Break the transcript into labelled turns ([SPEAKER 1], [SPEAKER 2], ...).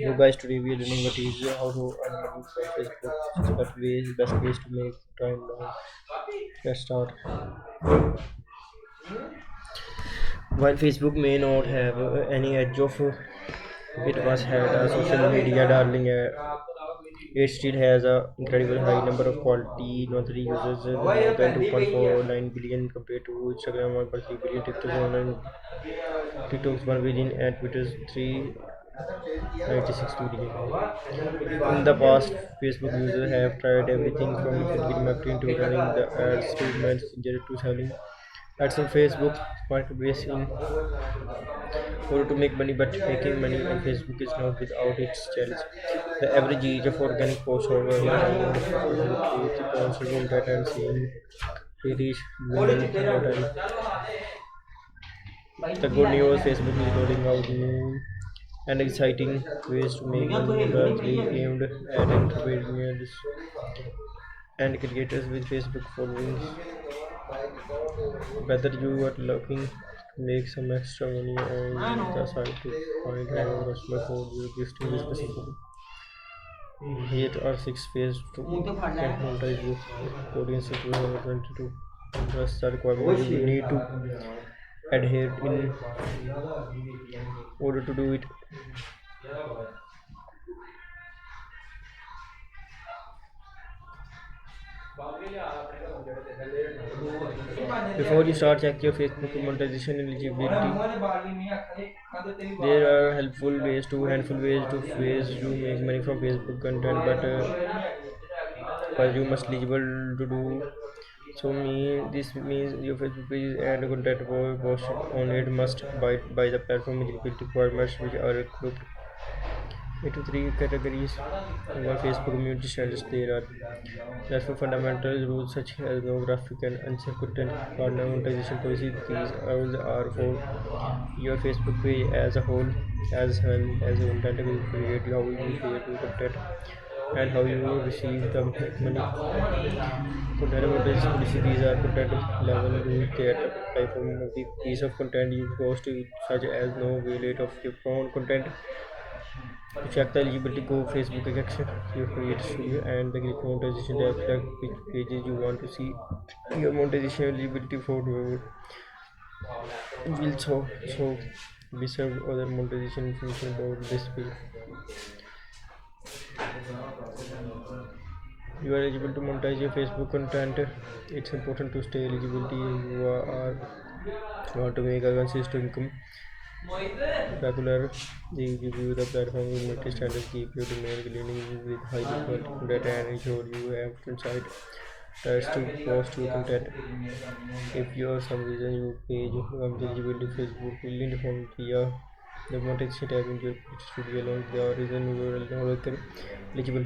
[SPEAKER 1] So guys, today we are learning what is how to earn money from Facebook. Such ways, best ways to make time now. Let's start. While Facebook may not have any edge of it was had a social media darling. It still has a incredible high number of quality monthly users, more than 2.49 billion compared to Instagram 1.3 billion, TikTok's 1 billion, and Twitter's 396 billion. In the past, Facebook users have tried everything from affiliate marketing to running the ads to Messenger to selling ads on Facebook Marketplace in order to make money, but making money on Facebook is not without its challenge. The average age of organic posts over around 100k constant content and seeing they reach million over time. The good news Facebook is rolling out new and exciting ways to make money largely aimed at entrepreneurs and creators with Facebook followings. Whether you are looking to make some extra money on the side to find more customer for your existing business, here are 6 ways to get monetize your audience in 2022. That's the requirement you need to adhere in order to do it. Before you start, check your Facebook monetization eligibility. There are handful ways to make money from Facebook content, but first you must eligible to do so. This means your Facebook page and content posted on it must abide by the platform eligibility requirements, which are grouped into 3 categories. Over Facebook community standards, there are therefore fundamental rules such as no graphic and unsafe content, partner monetization policies. These rules are for your Facebook page as a whole, as well as the content you create, how you share your content, and how you receive the money. Content monetization policy, these are content level rules that apply for the piece of content you post, such as no violate of your own content. To check the eligibility, go Facebook action, your create studio, and the click monetization tab. Select which pages you want to see. Your monetization eligibility for will so we serve other monetization information about this page. You are eligible to monetize your Facebook content. It's important to stay eligibility. You are want to make a consistent income regular. They give you the platform community standards, keep your domain cleaning with high quality content and ensure you have inside tries to post your content. If for some reason your page becomes eligible to Facebook will inform via the monetization tab in your studio along the reason you are no longer eligible.